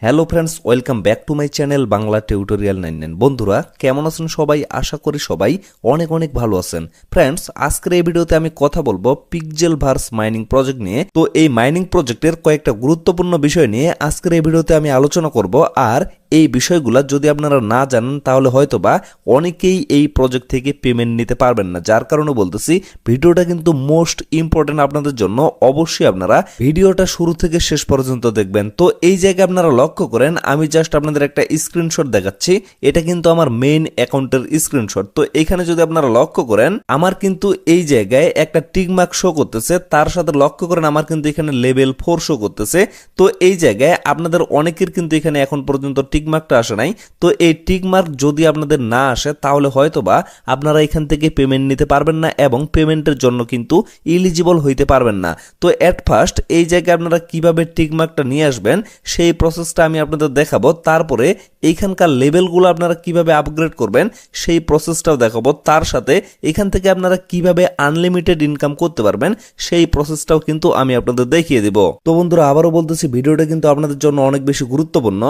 Hello friends, welcome back to my channel Bangla tutorial 99। বন্ধুরা কেমন আছেন সবাই? আশা করি সবাই অনেক অনেক ভালো আছেন। ফ্রেন্ডস, আজকের এই ভিডিওতে আমি কথা বলবো পিক্সেলভার্স মাইনিং প্রজেক্ট নিয়ে। তো এই মাইনিং প্রজেক্টের কয়েকটা গুরুত্বপূর্ণ বিষয় নিয়ে আজকের এই ভিডিওতে আমি আলোচনা করব। আর এই বিষয়গুলো যদি আপনারা না জানেন তাহলে হয়তোবা অনেকেই এই প্রজেক্ট থেকে পেমেন্ট নিতে পারবেন না, যার কারণে বলতেছি ভিডিওটা কিন্তু মোস্ট ইম্পর্টেন্ট আপনাদের জন্য। অবশ্যই আপনারা ভিডিওটা শুরু থেকে শেষ পর্যন্ত দেখবেন। তো এই জায়গায় আপনারা লক্ষ্য করেন, আমি জাস্ট আপনাদের একটা স্ক্রিনশট দেখাচ্ছি। এটা কিন্তু আমার মেইন অ্যাকাউন্টের স্ক্রিনশট। তো এখানে যদি আপনারা লক্ষ্য করেন, আমার কিন্তু এই জায়গায় একটা টিক মার্ক শো করতেছে, তার সাথে লক্ষ্য করেন আমার কিন্তু এখানে লেভেল 4 শো করতেছে। তো এই জায়গায় আপনাদের অনেকের কিন্তু এখানে এখন পর্যন্ত টিকমার্কটা আসে নাই। তো এই টিকমার্ক যদি আপনাদের না আসে তাহলে হয়তোবা আপনারা এখান থেকে পেমেন্ট নিতে পারবেন না এবং পেমেন্টের জন্য কিন্তু এলিজিবল হইতে পারবেন না। তো এট ফার্স্ট এই জায়গায় আপনারা কিভাবে টিকমার্কটা নিয়ে আসবেন সেই প্রসেসটা আমি আপনাদের দেখাবো। তারপরে এইখানকার লেভেলগুলো আপনারা কিভাবে আপগ্রেড করবেন সেই প্রসেসটাও দেখাবো। তার সাথে এখান থেকে আপনারা কিভাবে আনলিমিটেড ইনকাম করতে পারবেন সেই প্রসেসটাও কিন্তু আমি আপনাদের দেখিয়ে দিব। তো বন্ধুরা আবারও বলতেছি, ভিডিওটা কিন্তু আপনাদের জন্য অনেক বেশি গুরুত্বপূর্ণ।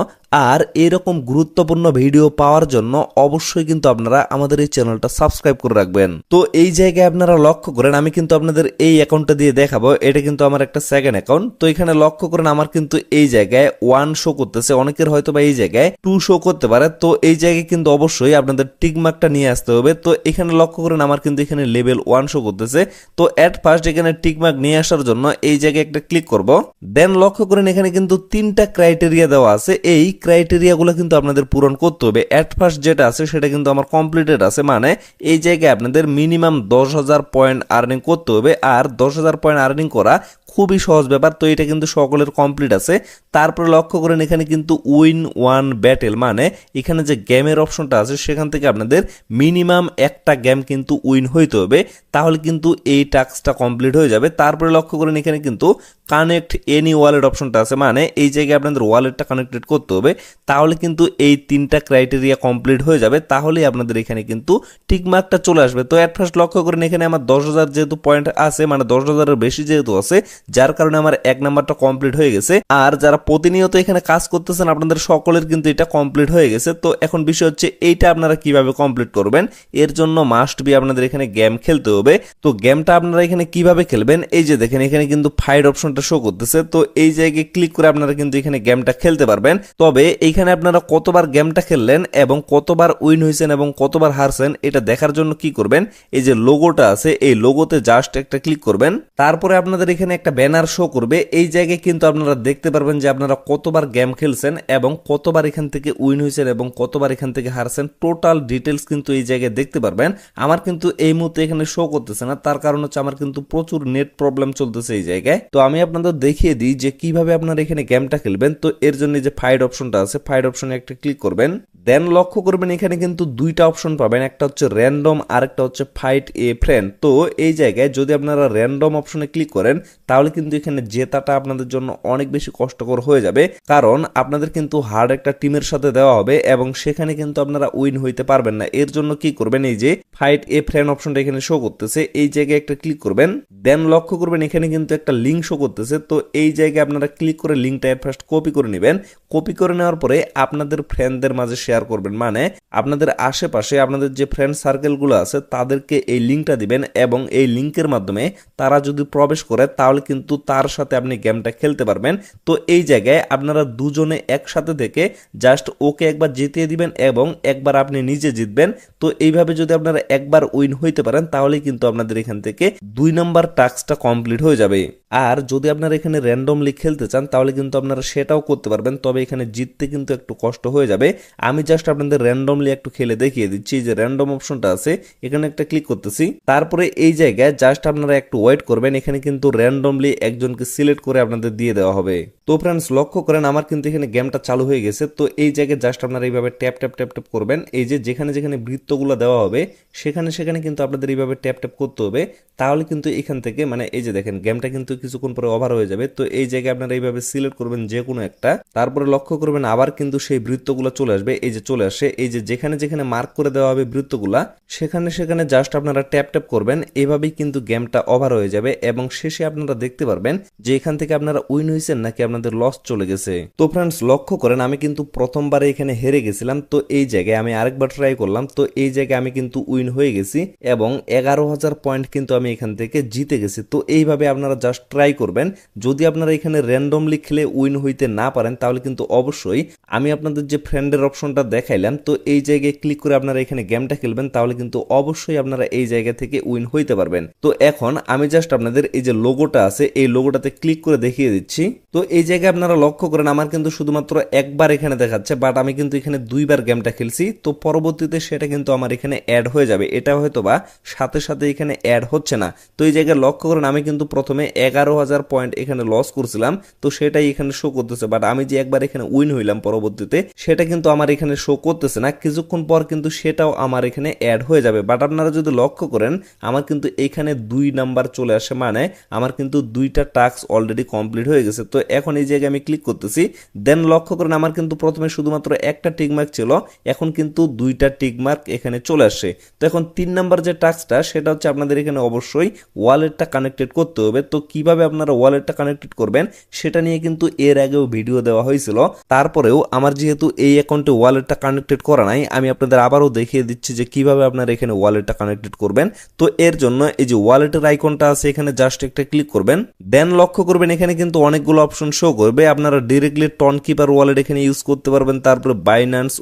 আর এরকম গুরুত্বপূর্ণ ভিডিও পাওয়ার জন্য অবশ্যই কিন্তু আপনারা আমাদের এই চ্যানেলটা সাবস্ক্রাইব করে রাখবেন। তো এই জায়গায় আপনারা লক্ষ্য করেন, আমি কিন্তু আপনাদের এই অ্যাকাউন্টটা দিয়ে দেখাবো। এটা কিন্তু আমার একটা সেকেন্ড অ্যাকাউন্ট। তো এখানে লক্ষ্য করেন আমার কিন্তু এই জায়গায় 1 শো করতেছে, অনেকের হয়তো বা এই জায়গায় 2 শো করতে পারে। তো এই জায়গায় কিন্তু অবশ্যই আপনাদের টিকমার্কটা নিয়ে আসতে হবে। তো এখানে লক্ষ্য করেন আমার কিন্তু এখানে লেভেল 1 শো করতেছে। তো এট ফার্স্ট এখানে টিকমার্ক নিয়ে আসার জন্য এই জায়গায় একটা ক্লিক করব। দেন লক্ষ্য করেন এখানে কিন্তু 3টা ক্রাইটেরিয়া দেওয়া আছে। এই ক্রাইটেরিয়াগুলো কিন্তু আপনাদের পূরণ করতে হবে। এট ফার্স্ট যেটা আছে সেটা কিন্তু আমার কমপ্লিটেড আছে, মানে এই জায়গায় আপনাদের মিনিমাম 10,000 পয়েন্ট আর্নিং করতে হবে। আর 10,000 পয়েন্ট আর্নিং করা খুবই সহজ ব্যাপার। তো এটা কিন্তু সকলের কমপ্লিট আছে। তারপরে লক্ষ্য করেন এখানে কিন্তু উইন ওয়ান ব্যাটেল, মানে এখানে যে গেমের অপশনটা আছে সেখান থেকে আপনাদের মিনিমাম একটা গেম কিন্তু উইন হইতে হবে, তাহলে কিন্তু এই টাস্কটা কমপ্লিট হয়ে যাবে। তারপরে লক্ষ্য করেন এখানে কিন্তু কানেক্ট এনি ওয়ালেট অপশনটা আছে, মানে এই জায়গায় আপনাদের ওয়ালেটটা কানেক্টেড করতে হবে, তাহলে কিন্তু এই 3টা ক্রাইটেরিয়া কমপ্লিট হয়ে যাবে। তাহলেই আপনাদের এখানে কিন্তু টিকমার্কটা চলে আসবে। তো এট ফার্স্ট লক্ষ্য করেন এখানে আমার 10,000 যেহেতু পয়েন্ট আছে, মানে 10,000-এর বেশি যেহেতু আছে, যার কারণে আমার 1 নাম্বারটা কমপ্লিট হয়ে গেছে। আর যারা প্রতিনিয়ত এখানে কাজ করতেছেন আপনাদের সকলের কিন্তু এটা কমপ্লিট হয়ে গেছে। তো এখন বিষয় হচ্ছে এইটা আপনারা কিভাবে কমপ্লিট করবেন। এর জন্য মাস্ট বি আপনাদের এখানে গেম খেলতে হবে। তো গেমটা আপনারা এখানে কিভাবে খেলবেন, এই যে দেখেন এখানে কিন্তু ফাইট অপশনটা শো করতেছে। তো এই জায়গায় ক্লিক করে আপনারা কিন্তু এখানে গেমটা খেলতে পারবেন। তবে এইখানে আপনারা কতবার গেমটা খেললেন এবং কতবার উইন হয়েছেন এবং কতবার হারছেন এটা দেখার জন্য কি করবেন, এই যে লোগোটা আছে এই লোগোতে জাস্ট একটা ক্লিক করবেন। তারপরে আপনাদের এখানে একটা ব্যানার শো করবে। এই জায়গায় কিন্তু আপনারা দেখতে পারবেন যে আপনারা কতবার গেম খেলছেন এবং কতবার এখান থেকে উইন হয়েছেন এবং কতবার এখান থেকে হারছেন, টোটাল ডিটেলস কিন্তু এই জায়গায় দেখতে পারবেন। আমার কিন্তু এই মুহূর্তে এখানে শো করতেছে না, তার কারণ হচ্ছে আমার কিন্তু প্রচুর নেট প্রবলেম চলতেছে এই জায়গায়। তো আমি আপনাদের দেখিয়ে দিই যে কিভাবে আপনারা এখানে গেমটা খেলবেন। তো এর জন্য যে ফাইট অপশনটা আছে, ফাইট অপশনে একটা ক্লিক করবেন। দেন লক্ষ্য করবেন এখানে কিন্তু 2টা অপশন পাবেন, একটা হচ্ছে র্যান্ডম আর একটা হচ্ছে ফাইট এ ফ্রেন্ড। তো এই জায়গায় যদি আপনারা র্যান্ডম অপশনে ক্লিক করেন তাহলে কিন্তু এখানে জেতাটা আপনাদের জন্য অনেক বেশি কষ্টকর হয়ে যাবে, কারণ আপনাদের কিন্তু হার্ড একটা টিমের সাথে দেওয়া হবে এবং সেখানে কিন্তু আপনারা উইন হইতে পারবেন না। এর জন্য কি করবেন, এই যে ফাইট এ ফ্রেন্ড অপশনটা এখানে শো করতেছে, এই জায়গায় একটা ক্লিক করবেন। দেন লক্ষ্য করবেন এখানে কিন্তু একটা লিঙ্ক শো করতেছে। তো এই জায়গায় আপনারা ক্লিক করে লিঙ্কটা ফার্স্ট কপি করে নেবেন। কপি করে নেওয়ার পরে আপনাদের ফ্রেন্ডদের মাঝে শেয়ার করবেন, মানে আপনাদের আশেপাশে আপনাদের যে ফ্রেন্ড সার্কেলগুলো আছে তাদেরকে এই লিঙ্কটা দিবেন এবং এই লিঙ্কের মাধ্যমে তারা যদি প্রবেশ করে তাহলে কিন্তু তার সাথে আপনি গেমটা খেলতে পারবেন। তো এই জায়গায় আপনারা দুজনে একসাথে থেকে জাস্ট ওকে একবার জিতিয়ে দিবেন এবং একবার আপনি নিজে জিতবেন। তো এইভাবে যদি আপনারা একবার উইন হইতে পারেন তাহলে কিন্তু আপনাদের এখান থেকে 2 নম্বর টাস্কটা কমপ্লিট হয়ে যাবে। আর যদি আপনারা এখানে র্যান্ডমলি খেলতে চান তাহলে কিন্তু আপনারা সেটাও করতে পারবেন, তবে এখানে জিততে কিন্তু একটু কষ্ট হয়ে যাবে। আমি জাস্ট আপনাদের র্যান্ডমলি একটু খেলে দেখিয়ে দিচ্ছি। যে র্যান্ডম অপশনটা আছে এখানে একটা ক্লিক করতেছি। তারপরে এই জায়গায় জাস্ট আপনারা একটু ওয়েট করবেন, এখানে কিন্তু র্যান্ডমলি একজনকে সিলেক্ট করে আপনাদের দিয়ে দেওয়া হবে। তো ফ্রেন্ডস লক্ষ্য করেন আমার কিন্তু এখানে গেমটা চালু হয়ে গেছে। তো এই জায়গায় জাস্ট আপনারা এইভাবে ট্যাপ ট্যাপ ট্যাপ ট্যাপ করবেন। এই যে যেখানে যেখানে বৃত্তগুলো দেওয়া হবে সেখানে সেখানে কিন্তু আপনাদের এইভাবে ট্যাপ ট্যাপ করতে হবে, তাহলে কিন্তু এখান থেকে মানে এই যে দেখেন গেমটা কিন্তু কিছুক্ষণ পরে ওভার হয়ে যাবে। তো এই জায়গায় আপনারা এইভাবে সিলেক্ট করবেন যে কোনো একটা, তারপরে লক্ষ্য করবেন আবার কিন্তু সেই বৃত্তগুলো চলে আসবে। এই এই যে চলে আসে, এই যে যেখানে যেখানে মার্ক করে দেওয়া হবে বৃত্তগুলা সেখানে সেখানে জাস্ট আপনারা ট্যাপ ট্যাপ করবেন, এভাবেই কিন্তু গেমটা ওভার হয়ে যাবে এবং শেষে আপনারা দেখতে পারবেন যে এখান থেকে আপনারা উইন হয়েছেন নাকি আপনাদের লস চলে গেছে। তো ফ্রেন্ডস লক্ষ্য করেন আমি কিন্তু প্রথমবারে এখানে হেরে গেছিলাম, তো এই জায়গায় আমি আরেকবার ট্রাই করলাম, তো এই জায়গায় আমি কিন্তু উইন হয়ে গেছি এবং 11,000 পয়েন্ট কিন্তু আমি এখান থেকে জিতে গেছি। তো এইভাবে আপনারা জাস্ট ট্রাই করবেন। যদি আপনারা এখানে র্যান্ডমলি খেলে উইন হইতে না পারেন তাহলে কিন্তু অবশ্যই আমি আপনাদের যে ফ্রেন্ডের অপশনটা দেখাইলাম, তো এই জায়গায় ক্লিক করে আপনারা এখানে গেমটা খেলবেন, তাহলে কিন্তু অবশ্যই আপনারা এই জায়গা থেকে উইন হইতে পারবেন। তো এখন আমি জাস্ট আপনাদের এই যে লোগোটা আছে এই লোগোটাতে ক্লিক করে দেখিয়ে দিচ্ছি। তো এই জায়গায় আপনারা লক্ষ্য করেন আমার কিন্তু শুধুমাত্র একবার এখানে দেখাচ্ছে, বাট আমি কিন্তু এখানে দুইবার গেমটা খেলছি, তো পরবর্তীতে সেটা কিন্তু আমার এখানে অ্যাড হয়ে যাবে। এটা হয়তো বা সাথে সাথে এখানে অ্যাড হচ্ছে না। তো এই জায়গায় লক্ষ্য করেন আমি কিন্তু প্রথমে 11,000 পয়েন্ট এখানে লস করছিলাম, তো সেটাই এখানে শো করতেছে, বাট আমি যে একবার এখানে উইন হইলাম পরবর্তীতে সেটা কিন্তু আমার এখানে শো করতেছে না। কিছুক্ষণ পর কিন্তু সেটাও আমার এখানে অ্যাড হয়ে যাবে। বাট আপনারা যদি লক্ষ্য করেন আমার কিন্তু এখানে 2 নাম্বার চলে আসে, মানে আমার কিন্তু 2টা টাস্ক অলরেডি কমপ্লিট হয়ে গেছে। তো এখন এই জায়গায় আমি ক্লিক করতেছি, দেন লক্ষ্য করেন আমার কিন্তু প্রথমে শুধুমাত্র একটা টিকমার্ক ছিল, এখন কিন্তু 2টা টিকমার্ক এখানে চলে আসে। তো এখন 3 নাম্বার যে টাস্কটা সেটা হচ্ছে আপনাদের এখানে অবশ্যই ওয়ালেটটা কানেক্টেড করতে হবে। তো কিভাবে আপনারা ওয়ালেটটা কানেক্টেড করবেন সেটা নিয়ে কিন্তু এর আগেও ভিডিও দেওয়া হয়েছিল, তারপরেও আমার যেহেতু এই অ্যাকাউন্টে ওয়ালেটটা কানেক্টেড করা নাই আমি আপনাদের আবারও দেখিয়ে দিচ্ছি যে কিভাবে আপনারা এখানে ওয়ালেটটা কানেক্টেড করবেন। তো এর জন্য এই যে ওয়ালেটের আইকনটা আছে এখানে জাস্ট একটা ক্লিক করবেন, দেন লক্ষ্য করবেন এখানে কিন্তু অনেকগুলো অপশন শো করবে। আপনারা ডিরেক্টলি টন কিপার ওয়ালেট এখানে ইউজ করতে পারবেন, তারপরে Binance,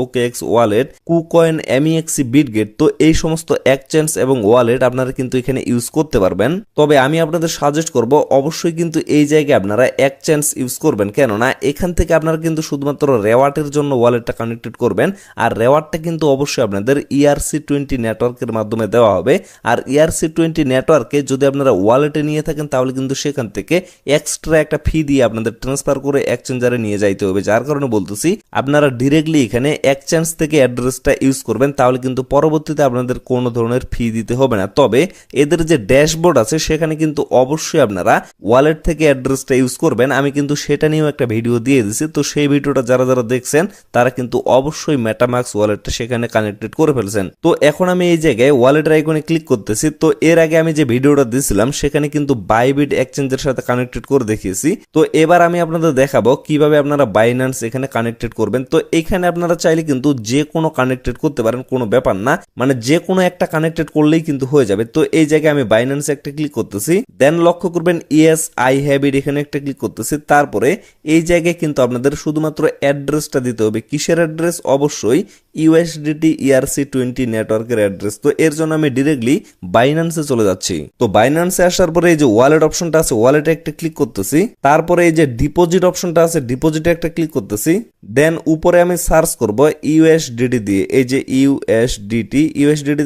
OKX wallet, KuCoin, MEXC, Bitget, তো এই সমস্ত এক্সচেঞ্জ এবং ওয়ালেট আপনারা কিন্তু এখানে ইউজ করতে পারবেন। তবে আমি আপনাদের সাজেস্ট করব অবশ্যই কিন্তু এই জায়গায় আপনারা এক্সচেঞ্জ ইউজ করবেন, কেননা এখান থেকে আপনারা কিন্তু শুধুমাত্র রেওয়ার্ডের জন্য ওয়ালেটটা কানেক্টেড করবেন, আর রেওয়ার্ডটা কিন্তু অবশ্যই আপনাদের ERC20 নেটওয়ার্কের মাধ্যমে দেওয়া হবে। আর ERC20 নেটওয়ার্কে যদি আপনারা ওয়ালেটে নিয়ে থাকেন তাহলে কিন্তু সেখান থেকে এক্সট্রা একটা ফি দিয়ে আপনাদের ট্রান্সফার করে এক্সচেঞ্জারে নিয়ে যাইতে হবে। যার কারণে বলতেছি আপনারা ডিরেক্টলি এখানে এক্সচেঞ্জ থেকে অ্যাড্রেসটা ইউজ করবেন, তাহলে কিন্তু পরবর্তীতে আপনাদের কোনো ধরনের ফি দিতে হবে না। তবে এদের যে ড্যাশবোর্ড আছে সেখানে কিন্তু অবশ্যই আপনারা ওয়ালেট থেকে অ্যাড্রেসটা ইউজ করবেন। আমি কিন্তু সেটা নিয়েও একটা ভিডিও দিয়ে দিছি, তো সেই ভিডিওটা যারা যারা দেখছেন তারা কিন্তু অবশ্যই মেটামাক্স ওয়ালেটটা সেখানে কানেক্টেড করে ফেলছেন। তো এখন আমি এই জায়গায় ওয়ালেটের আইকনে ক্লিক করতেছি। তো এর আগে আমি যে ভিডিওটা দিয়েছিলাম সেখানে কিন্তু বাইবিট এক্সচেঞ্জের সাথে কানেক্টেড করে দেখিয়েছি। তো এবার আমি আপনাদের দেখাবো কিভাবে আপনারা বাইন্যান্স এখানে কানেক্টেড করবেন। তো এখানে আপনারা চাইলে কিন্তু যে কোনো কানেক্টেড করতে পারেন, কোনো ব্যাপার না, মানে যে কোনো একটা কানেক্টেড করলেই কিন্তু হয়ে যাবে। তো এই জায়গায় আমি বাইন্যান্স একটা ক্লিক করতেছি, দেন লক্ষ্য করবেন ইয়েস আই হ্যাভ ইট এখানে একটা ক্লিক করতেছি। তারপরে এই জায়গায় কিন্তু আপনাদের শুধুমাত্র অ্যাড্রেসটা দিতে হবে। কিসের অ্যাড্রেস? অবশ্যই USDT ERC20 নেটওয়ার্কের অ্যাড্রেস। তো এর জন্য আমি ডিরেক্টলি বাইন্যান্সে চলে যাচ্ছি। তো বাইন্যান্সে আসার পরে এই যে ওয়ালেট অপশনটা আছে ওয়ালেটে একটা ক্লিক করতেছি, তারপরে এই যে ডিপোজিট অপশনটা আছে ডিপোজিটে একটা ক্লিক করতেছি, দেন উপরে আমি সার্চ করব USDT দিয়ে, এই যে USDT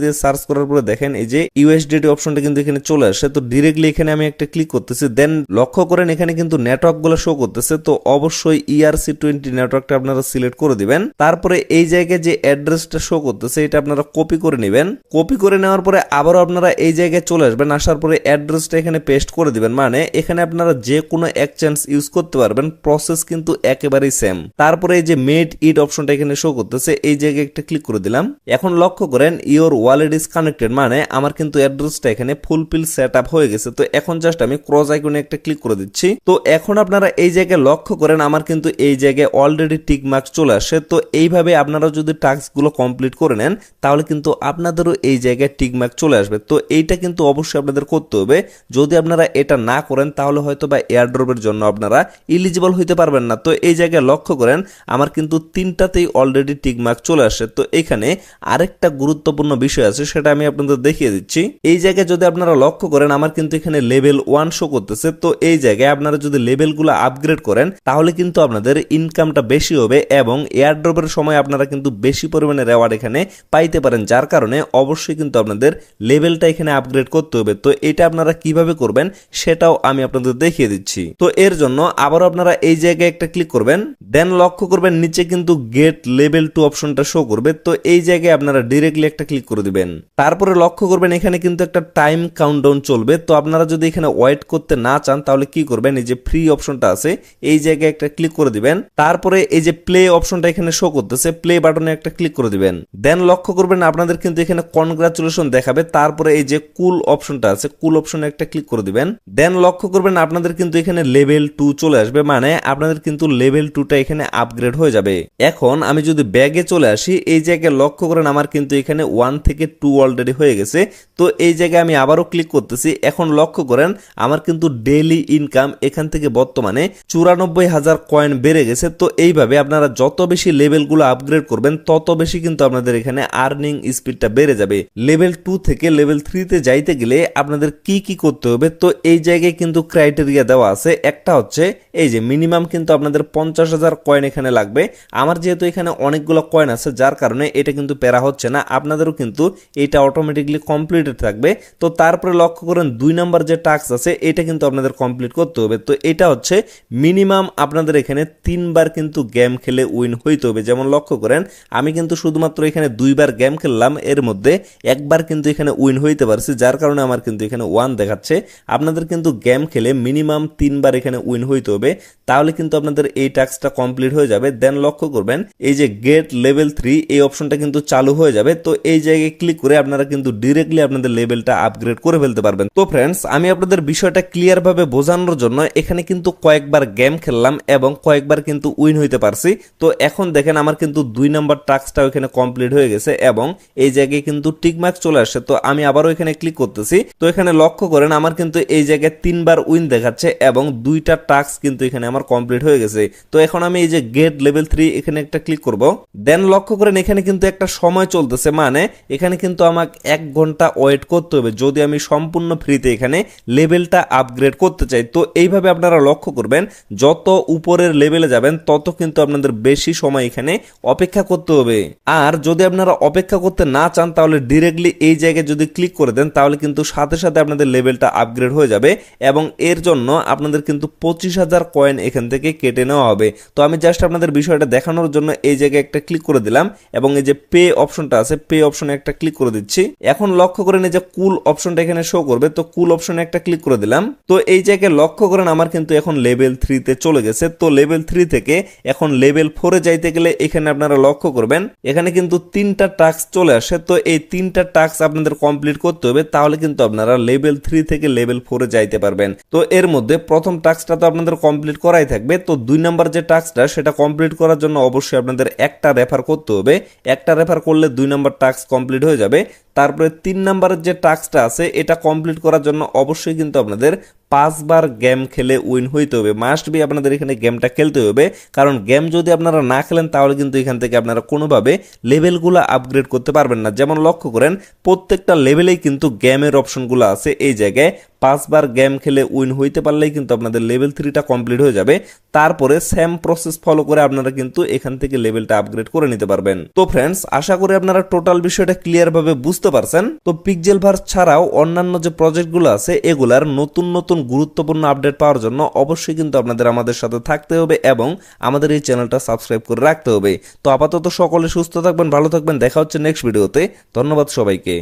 দিয়ে সার্চ করার পরে দেখেন এই যে USDT অপশনটা কিন্তু এখানে চলে আসে। তো ডিরেক্টলি এখানে আমি একটা ক্লিক করতেছি, দেন লক্ষ্য করেন এখানে কিন্তু নেটওয়ার্ক গুলো শো করতেছে। তো অবশ্যই ERC20 নেটওয়ার্কটা আপনারা সিলেক্ট করে দিবেন। তারপরে এই জায়গায় যে অ্যাড্রেসটা শো করতেছে এটা আপনারা কপি করে নেবেন। কপি করে নেওয়ার পরে আবারও আপনারা এই জায়গায় চলে আসবেন, আসার পরে অ্যাড্রেসটা এখানে পেস্ট করে দিবেন। মানে এখানে আপনারা যে কোনো এক্সচেঞ্জ ইউজ করতে পারবেন, প্রসেস কিন্তু একেবারেই সেম। তারপরে এই যে মেড ইট অপশনটা এখানে শো করতেছে এই জায়গায় একটা ক্লিক করে দিলাম। এখন লক্ষ্য করেন ইওর ওয়ালেট ইজ কানেক্টেড, মানে আমার কিন্তু অ্যাড্রেসটা এখানে ফুলফিল সেট আপ হয়ে গেছে। তো এখন জাস্ট আমি ক্রস আইকনে একটা ক্লিক করে দিচ্ছি। তো এখন আপনারা এই জায়গায় লক্ষ্য করেন আমার কিন্তু এই জায়গায় অলরেডি টিক মার্ক চলে আসে। তো এইভাবে আপনারা যদি টাস্কগুলো কমপ্লিট করে নেন তাহলে কিন্তু আপনাদেরও এই জায়গায় টিক মার্ক চলে আসবে। তো এইটা কিন্তু অবশ্যই আপনাদের করতে হবে। যদি আপনারা এটা না করেন তাহলে হয়তো বা এয়ারড্রপের জন্য আপনারা ইলিজিবল হইতে পারবেন না। তো এই জায়গায় লক্ষ্য করেন আমার কিন্তু 3টাতেই অলরেডি টিক মার্ক চলে আসে। তো এখানে আরেকটা গুরুত্বপূর্ণ বিষয় আছে সেটা আমি আপনাদের দেখিয়ে দিচ্ছি। এই জায়গায় যদি আপনারা লক্ষ্য করেন আমার কিন্তু এখানে লেভেল 1 শো করতেছে। তো এই জায়গায় আপনারা যদি লেভেলগুলো আপগ্রেড করেন তাহলে কিন্তু আপনাদের ইনকামটা বেশি হবে এবং এয়ারড্রপের সময় আপনারা কিন্তু বেশি পরিমাণে রেওয়ার্ড এখানে পাইতে পারেন। যার কারণে অবশ্যই কিন্তু আপনাদের লেভেলটা এখানে আপগ্রেড করতে হবে। তো এটা আপনারা কিভাবে করবেন সেটাও আমি আপনাদের দেখিয়ে দিচ্ছি। তো এর জন্য আবারও আপনারা এই জায়গায় একটা ক্লিক করবেন, দেন লক্ষ্য করবেন নিচে কিন্তু গেট লেভেল 2 অপশনটা শো করবে। তো এই জায়গায় আপনারা ডিরেক্টলি একটা ক্লিক করে দিবেন। তারপরে লক্ষ্য করবেন এখানে কিন্তু একটা টাইম কাউন্টডাউন চলবে। তো আপনারা যদি এখানে ওয়েট করতে না চান তাহলে কি করবেন, এই যে ফ্রি অপশনটা আছে এই জায়গায় একটা ক্লিক করে দিবেন। তারপরে এই যে প্লে অপশনটা অপশনটা এখানে শো করতেছে, প্লে বাটনে একটা ক্লিক করে দিবেন। দেন লক্ষ্য করবেন আপনাদের কিন্তু এখানে কনগ্রাচুলেশন দেখাবে। তারপরে এই যে কুল অপশনটা আছে, কুল অপশনে একটা ক্লিক করে দিবেন। দেন লক্ষ্য করবেন আপনাদের কিন্তু এখানে লেভেল 2 চলে আসবে, মানে আপনাদের কিন্তু লেভেল 2টা এখানে আপগ্রেড হয়ে যাবে। এখন আমি যদি ব্যাগে চলে আসি, এই জায়গায় লক্ষ্য করেন আমার কিন্তু এখানে 1 থেকে 2 অলরেডি হয়ে গেছে। তো এই জায়গায় আমি আবারও ক্লিক করতেছি। এখন লক্ষ্য করেন আমার কিন্তু ডেইলি ইনকাম এখান থেকে বর্তমানে 94,000 কয়েন বেড়ে গেছে। তো এইভাবে আপনারা যত বেশি লেভেলগুলো আপগ্রেড করবেন তত বেশি কিন্তু আপনাদের এখানে আর্নিং স্পিডটা বেড়ে যাবে। লেভেল 2 থেকে লেভেল 3 তে যাইতে গেলে আপনাদের কি কি করতে হবে, তো এই জায়গায় কিন্তু ক্রাইটেরিয়া দেওয়া আছে। একটা হচ্ছে এই যে মিনিমাম কিন্তু আপনাদের 50,000 কয়েন এখানে লাগবে। আমার যেহেতু এখানে অনেকগুলো কয়েন আছে যার কারণে এটা কিন্তু প্যারা হচ্ছে না, আপনাদেরও কিন্তু এটা অটোমেটিকলি কমপ্লিটেড থাকবে। তো তারপরে লক্ষ্য করেন 2 নাম্বার যে টাস্ক আছে এটা কিন্তু আপনাদের কমপ্লিট করতে হবে। তো এটা হচ্ছে মিনিমাম আপনাদের এখানে 3 বার কিন্তু গেম খেলে উইন হইতে হবে। যেমন লক্ষ্য করেন আমি কিন্তু শুধুমাত্র এখানে 2 বার গেম খেললাম, এর মধ্যে একবার কিন্তু এখানে উইন হইতে পারছি, যার কারণে আমার কিন্তু এখানে 1 দেখাচ্ছে। আপনাদের কিন্তু গেম খেলে মিনিমাম 3 বার এখানে উইন হইতে হবে, তাহলে কিন্তু আপনাদের এই টাস্কটা কমপ্লিট হয়ে যাবে। দেন লক্ষ্য করবেন এই যে গেট লেভেল 3 এই অপশনটা কিন্তু চালু হয়ে যাবে। তো এই জায়গায় ক্লিক করে আপনারা কিন্তু ডিরেক্টলি আপনাদের লেভেলটা আপগ্রেড করে ফেলতে পারবেন। তো ফ্রেন্ডস, আমি আপনাদের বিষয়টা ক্লিয়ার ভাবে বোঝানোর জন্য এখানে কিন্তু কয়েকবার গেম খেললাম এবং কয়েকবার কিন্তু উইন হইতে পারছি। তো এখন দেখেন আমার কিন্তু 2 নাম্বার টাস্কটা এখানে কমপ্লিট হয়ে গেছে এবং এই জায়গায় কিন্তু টিকমার্ক চলে আসছে। তো আমি আবারও এখানে ক্লিক করতেছি। তো এখানে লক্ষ্য করেন আমার কিন্তু এই জায়গায় 3 বার উইন দেখাচ্ছে এবং 2টা টাস্ক কিন্তু এখানে আমার কমপ্লিট হয়ে গেছে। তো এখন আমি এই যে গেট লেভেল 3 এখানে একটা ক্লিক করব। দেন লক্ষ্য করেন এখানে কিন্তু একটা সময় চলতেছে, মানে এখানে কিন্তু আমাকে 1 ঘন্টা ওয়েট করতে হবে যদি আমি সম্পূর্ণ ফ্রিতে এখানে লেভেলটা আপগ্রেড করতে চাই। তো এইভাবে আপনারা লক্ষ্য করবেন যত উপরের লেভেলে যাবেন তত কিন্তু আপনাদের বেশি সময় এখানে অপেক্ষা করতে হবে। আর যদি আপনারা অপেক্ষা করতে না চান তাহলে ডিরেক্টলি এই জায়গায় যদি ক্লিক করে দেন তাহলে কিন্তু সাথে সাথে আপনাদের লেভেলটা আপগ্রেড হয়ে যাবে এবং এর জন্য আপনাদের কিন্তু 25,000 কয়েন এখান থেকে কেটে নেওয়া হবে। তো আমি জাস্ট আপনাদের বিষয়টা দেখানোর জন্য এই জায়গায় একটা ক্লিক করে দিলাম এবং এই যে পে অপশনটা আছে পে অপশনে একটা ক্লিক করে দিচ্ছি। এখন লক্ষ্য করেন এই যে কুল অপশনটা এখানে শো করবে, তো কুল অপশনে একটা ক্লিক করে দিলাম। তো এই জায়গায় লক্ষ্য করেন আমার কিন্তু এখন লেভেল 3 তে চলে গেছে। তো লেভেল 3 থেকে এখন লেভেল 4 এ যাইতে গেলে এখানে আপনারা লক্ষ্য করবেন এখানে কিন্তু 3টা টাস্ক চলে আসে। তো এই 3টা টাস্ক আপনাদের কমপ্লিট করতে হবে, তাহলে কিন্তু আপনারা লেভেল 3 থেকে লেভেল 4 এ যাইতে পারবেন। তো এর মধ্যে প্রথম টাস্কটা তো আপনাদের কমপ্লিট করাই থাকবে। তো 2 নাম্বার যে টাস্কটা সেটা কমপ্লিট করার জন্য অবশ্যই আপনাদের একটা রেফার করতে হবে। একটা রেফার করলে 2 নাম্বার টাস্ক কমপ্লিট হয়ে যাবে। তারপরে 3 নাম্বারের যে টাস্কটা আছে এটা কমপ্লিট করার জন্য অবশ্যই কিন্তু আপনাদের 5 বার গেম খেলে উইন হইতে হবে। মাস্ট বি আপনাদের এখানে গেমটা খেলতে হবে, কারণ গেম যদি আপনারা না খেলেন তাহলে কিন্তু এখান থেকে আপনারা কোনোভাবে লেভেলগুলো আপগ্রেড করতে পারবেন না। যেমন লক্ষ্য করেন প্রত্যেকটা লেভেলেই কিন্তু গেমের অপশনগুলো আছে। এই জায়গায় 5 বার গেম খেলে উইন হইতে পারলেই কিন্তু আপনাদের লেভেল 3টা কমপ্লিট হয়ে যাবে। তারপরে সেম প্রসেস ফলো করে আপনারা কিন্তু এখান থেকে লেভেলটা আপগ্রেড করে নিতে পারবেন। তো ফ্রেন্ডস, আশা করি আপনারা টোটাল বিষয়টা ক্লিয়ার ভাবে বুঝতে পারছেন। তো পিক্সেলভার্স ছাড়াও অন্যান্য যে প্রজেক্টগুলো আছে এগুলার নতুন নতুন গুরুত্বপূর্ণ আপডেট পাওয়ার জন্য অবশ্যই কিন্তু আপনাদের আমাদের সাথে থাকতে হবে এবং আমাদের এই চ্যানেলটা সাবস্ক্রাইব করে রাখতে হবে। তো আপাতত সকলে সুস্থ থাকবেন, ভালো থাকবেন, দেখা হচ্ছে নেক্সট ভিডিওতে। ধন্যবাদ সবাইকে।